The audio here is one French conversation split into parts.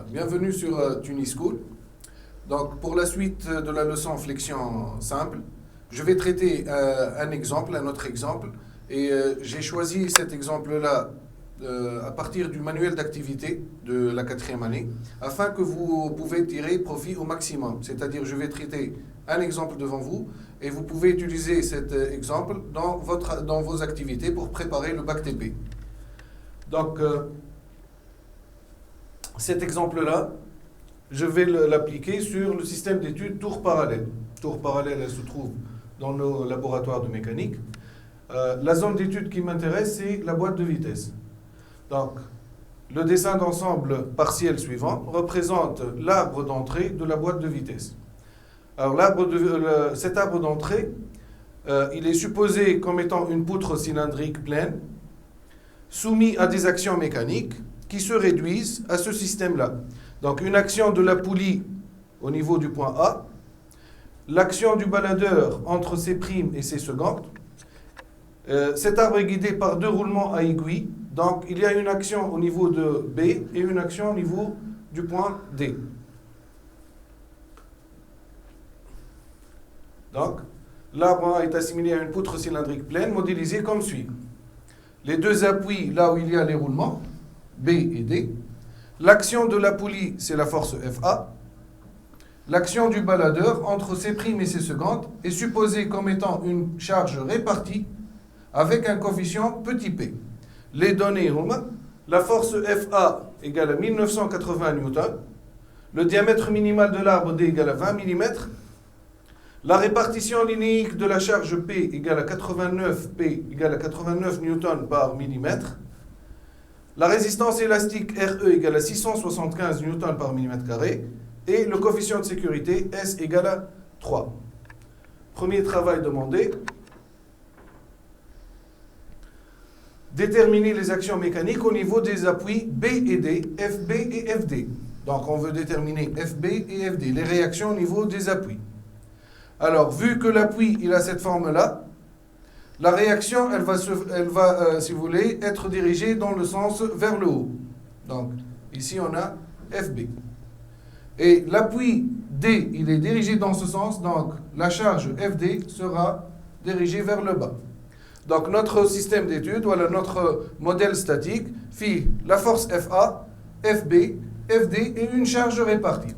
Bienvenue sur Tunischool. Donc, pour la suite de la leçon flexion simple, je vais traiter un autre exemple, et j'ai choisi cet exemple-là à partir du manuel d'activité de la 4e année, afin que vous pouvez tirer profit au maximum. C'est-à-dire, je vais traiter un exemple devant vous, et vous pouvez utiliser cet exemple dans vos activités pour préparer le bac TP. Donc, cet exemple-là, je vais l'appliquer sur le système d'études tour parallèle. Tour parallèle, elle se trouve dans nos laboratoires de mécanique. La zone d'étude qui m'intéresse, c'est la boîte de vitesse. Donc, le dessin d'ensemble partiel suivant représente l'arbre d'entrée de la boîte de vitesse. Alors, cet arbre d'entrée, il est supposé comme étant une poutre cylindrique pleine, soumis à des actions mécaniques qui se réduisent à ce système-là. Donc, une action de la poulie au niveau du point A, l'action du baladeur entre C' et C secondes. Cet arbre est guidé par 2 roulements à aiguille. Donc, il y a une action au niveau de B et une action au niveau du point D. Donc, l'arbre A est assimilé à une poutre cylindrique pleine, modélisée comme suit. Les 2 appuis, là où il y a les roulements, B et D. L'action de la poulie, c'est la force FA. L'action du baladeur entre C' et C secondes est supposée comme étant une charge répartie avec un coefficient petit p. Les données, la force FA égale à 1980 newtons, le diamètre minimal de l'arbre D égale à 20 mm, la répartition linéique de la charge P égale à 89 P égale à 89 newtons par millimètre, la résistance élastique RE égale à 675 newtons par millimètre carré, et le coefficient de sécurité S égale à 3. Premier travail demandé. Déterminer les actions mécaniques au niveau des appuis B et D, FB et FD. Donc on veut déterminer FB et FD, les réactions au niveau des appuis. Alors, vu que l'appui il a cette forme-là, la réaction, elle va si vous voulez, être dirigée dans le sens vers le haut. Donc, ici, on a FB. Et l'appui D, il est dirigé dans ce sens, donc la charge FD sera dirigée vers le bas. Donc, notre système d'études, voilà, notre modèle statique, fit la force FA, FB, FD et une charge répartie.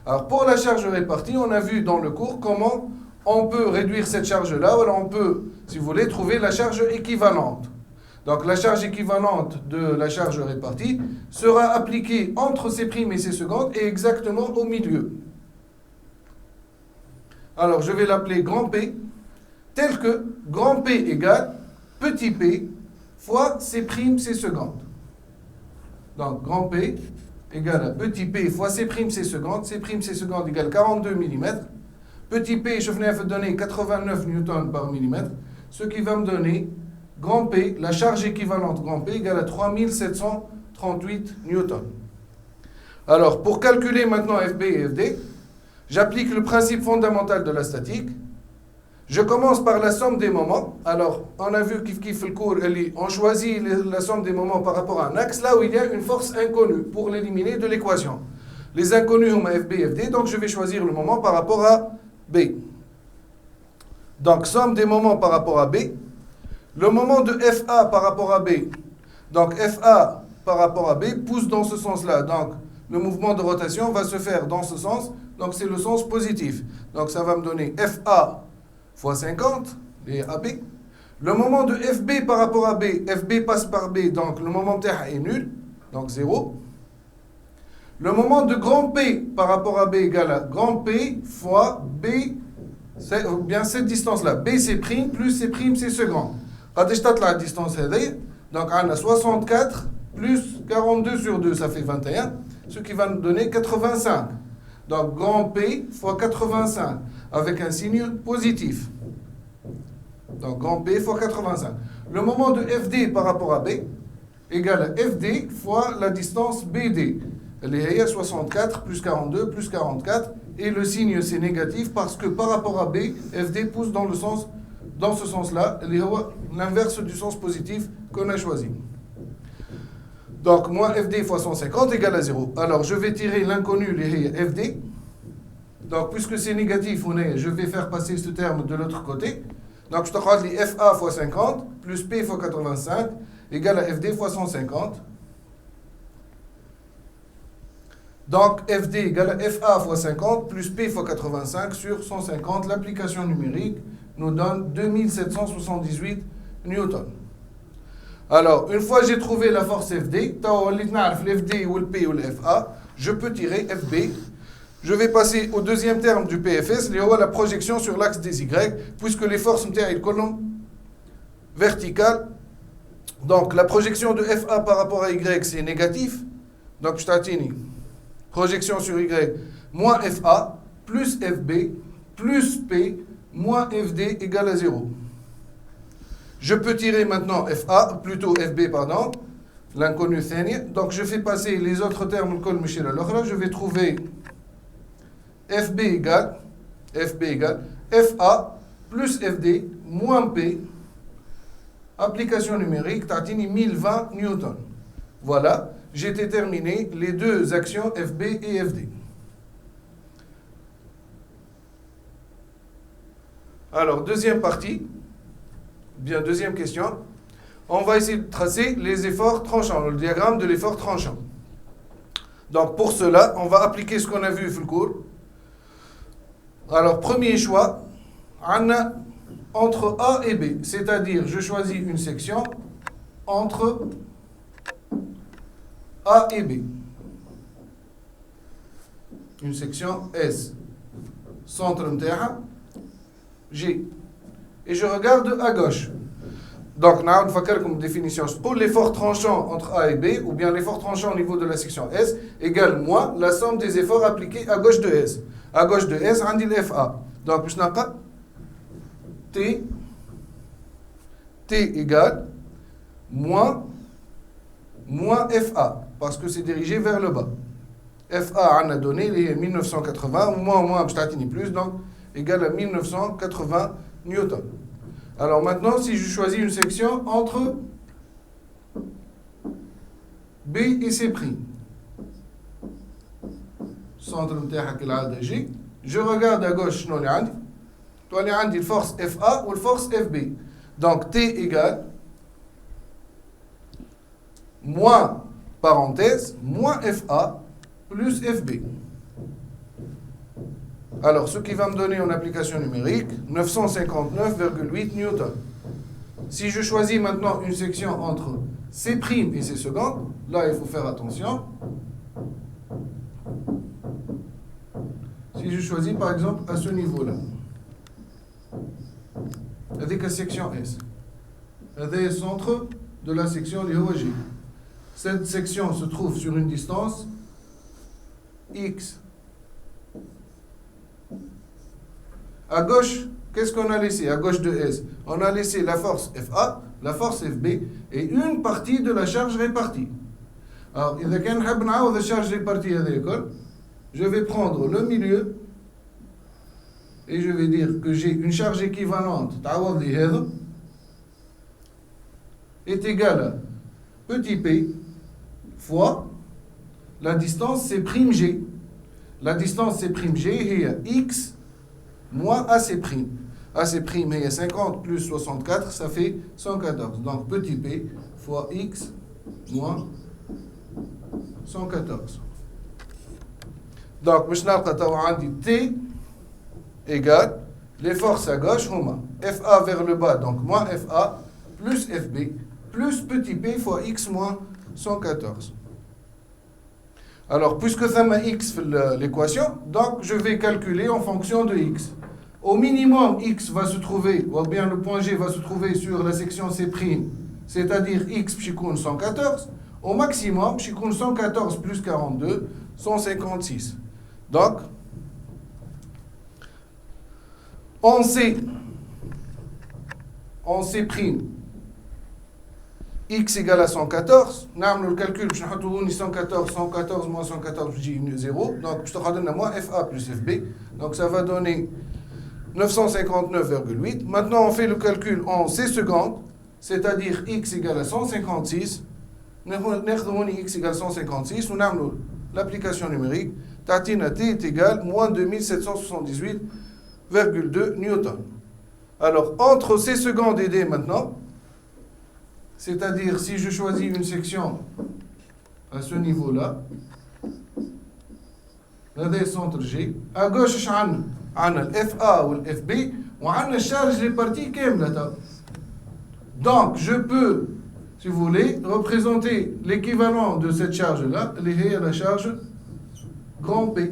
Alors, pour la charge répartie, on a vu dans le cours comment on peut réduire cette charge-là, ou alors on peut, si vous voulez, trouver la charge équivalente. Donc la charge équivalente de la charge répartie sera appliquée entre C' et C secondes et exactement au milieu. Alors je vais l'appeler grand P, tel que grand P égale petit p fois C' C secondes. Donc grand P égale à petit p fois C' C secondes, C' C secondes égale 42 mm. Petit p, je venais de donner 89 newtons par millimètre, ce qui va me donner grand P, la charge équivalente grand P égale à 3738 newtons. Alors, pour calculer maintenant FB et FD, j'applique le principe fondamental de la statique. Je commence par la somme des moments. Alors, on a vu kiff le cours, on choisit la somme des moments par rapport à un axe, là où il y a une force inconnue, pour l'éliminer de l'équation. Les inconnus ont FB et FD, donc je vais choisir le moment par rapport à B. Donc, somme des moments par rapport à B. Le moment de FA par rapport à B. Donc, FA par rapport à B pousse dans ce sens-là. Donc, le mouvement de rotation va se faire dans ce sens. Donc, c'est le sens positif. Donc, ça va me donner FA fois 50, et AB. Le moment de FB par rapport à B, FB passe par B, donc le moment est nul, donc 0. Le moment de grand P par rapport à B égale à grand P fois B, c'est bien cette distance-là. B c'est prime plus C prime c'est second. Quand je tâte la distance, donc on a 64 plus 42 sur 2, ça fait 21, ce qui va nous donner 85. Donc grand P fois 85, avec un signe positif. Donc grand P fois 85. Le moment de FD par rapport à B égale à FD fois la distance BD. Elle est à 64 plus 42 plus 44. Et le signe c'est négatif parce que par rapport à B, FD pousse dans le sens dans ce sens-là, l'inverse du sens positif qu'on a choisi. Donc, moins FD fois 150 égale à 0. Alors, je vais tirer l'inconnu, les FD. Donc, puisque c'est négatif, je vais faire passer ce terme de l'autre côté. Donc, je te rends les FA fois 50 plus P fois 85 égale à FD fois 150. Donc, FD égale à FA fois 50 plus P fois 85 sur 150. L'application numérique nous donne 2778 newtons. Alors, une fois que j'ai trouvé la force FD, l'FD ou le P ou le FA, je peux tirer FB. Je vais passer au deuxième terme du PFS, la projection sur l'axe des Y, puisque les forces sont verticales. Donc, la projection de FA par rapport à Y, c'est négatif. Donc, je t'attends. Projection sur Y, moins FA, plus FB, plus P, moins FD égale à 0. Je peux tirer maintenant FA, plutôt FB, pardon, l'inconnu thani. Donc, je fais passer les autres termes, je vais trouver FB égale FA plus FD moins P, application numérique, t'attini 1020 newtons. Voilà, j'ai déterminé les deux actions FB et FD. Alors, deuxième partie, deuxième question. On va essayer de tracer les efforts tranchants, le diagramme de l'effort tranchant. Donc, pour cela, on va appliquer ce qu'on a vu dans le cours. Alors, premier choix, entre A et B, c'est-à-dire je choisis une section entre A et B. Une section S, centre متاعها G. Et je regarde à gauche. Donc, nous allons faire comme définition. Pour l'effort tranchant entre A et B, ou bien l'effort tranchant au niveau de la section S, égale moins la somme des efforts appliqués à gauche de S. À gauche de S, on dit FA. Donc, je n'ai pas T égale moins FA, parce que c'est dirigé vers le bas. FA, on a donné les 1980, moins, je plus, donc égale à 1980 newtons. Alors maintenant, si je choisis une section entre B et C', centre de G, je regarde à gauche, non, il y a une force FA ou une force FB. Donc T égale moins, parenthèse, moins FA plus FB. Alors, ce qui va me donner en application numérique, 959,8 newtons. Si je choisis maintenant une section entre C' et C secondes, là, il faut faire attention. Si je choisis, par exemple, à ce niveau-là, avec la section S, avec le centre de la section G. Cette section se trouve sur une distance X. À gauche, qu'est-ce qu'on a laissé à gauche de S? On a laissé la force FA, la force FB et une partie de la charge répartie. Alors, si on veut la charge répartie à l'école, je vais prendre le milieu et je vais dire que j'ai une charge équivalente est égale à petit p fois la distance c'est prime g. La distance c'est prime g est x moins AC'. AC' est 50 plus 64, ça fait 114. Donc petit p fois x moins 114. Donc, je vais T égale les forces à gauche, FA vers le bas, donc moins FA, plus FB, plus petit p fois x moins 114. Alors, puisque ça m'a x l'équation, donc je vais calculer en fonction de x. Au minimum, x va se trouver, ou bien le point G va se trouver sur la section C', c'est-à-dire x pchikoun 114. Au maximum, pchikoun 114 plus 42, 156. Donc, on sait x égale à 114. Nous avons le calcul, 114 moins 114, 0. Donc, je te redonne à moi FA plus FB. Donc, ça va donner 959,8. Maintenant, on fait le calcul en C secondes, c'est-à-dire x égale à 156. X égale 156, on a l'application numérique. Tatina T est égal moins 2778,2 newtons. Alors, entre C secondes et D maintenant, c'est-à-dire si je choisis une section à ce niveau-là, هذا centre G, à gauche عندنا le FA ou le FB وعندنا charge répartie كاملة. Donc, je peux, si vous voulez, représenter l'équivalent de cette charge-là, qui est la charge grand P.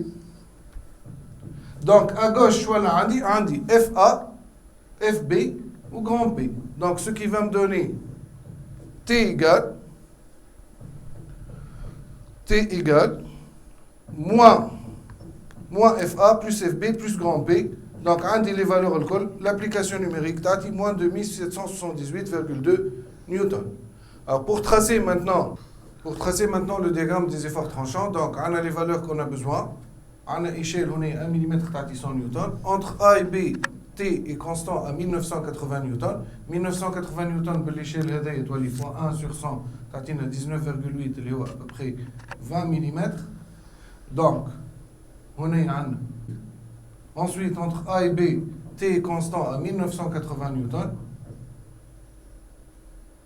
Donc, à gauche, je suis FA, FB ou grand P. Donc, ce qui va me donner T égale moins FA plus FB plus grand P. Donc, les valeurs alcool, l'application numérique tati moins 2778,2 newtons. Alors, pour tracer maintenant le diagramme des efforts tranchants, donc, on a les valeurs qu'on a besoin. On a échelle, on est 1 mm tati 100 newtons. Entre A et B, T est constant à 1980 newtons. 1980 newtons, l'échelle est fois 1 sur 100, tati 19,8, il est à peu près 20 mm. Donc, on est ensuite, entre A et B, T est constant à 1980 newtons.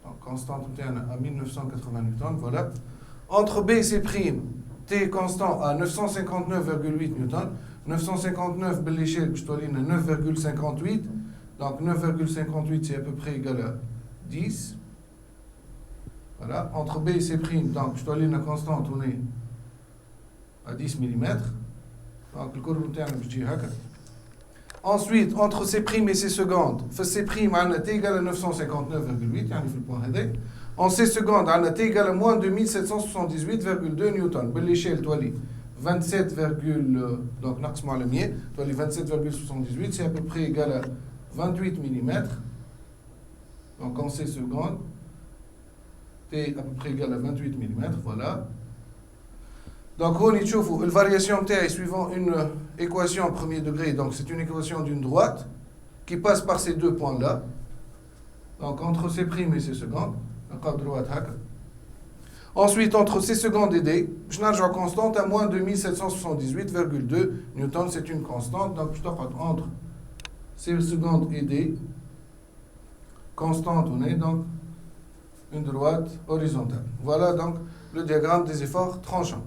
Donc, constante à 1980 newtons, voilà. Entre B et C', T est constant à 959,8 newtons. 959, l'échelle, je te dis 9,58. Donc, 9,58, c'est à peu près égal à 10. Voilà. Entre B et C', donc, je te dis la constante, on est à 10 mm. Donc, le courbe interne, je dis ensuite, entre C' et C secondes, C', on a T égale à 959,8, il faut le point header. En C secondes, on a T égale à moins 2778,2 newtons. L'échelle, toi, 27, donc, naqsma le mien, toi, 27,78, c'est à peu près égal à 28 mm. Donc, en C secondes, T à peu près égal à 28 mm, voilà. Donc, on y trouve la variation T suivant une équation premier degré. Donc, c'est une équation d'une droite qui passe par ces deux points-là. Donc, entre C' et C secondes. Ensuite, entre C secondes et D, je nage en constante à moins 2778,2 newtons. C'est une constante. Donc, je dois entre C secondes et D. Constante, on est donc une droite horizontale. Voilà donc le diagramme des efforts tranchants.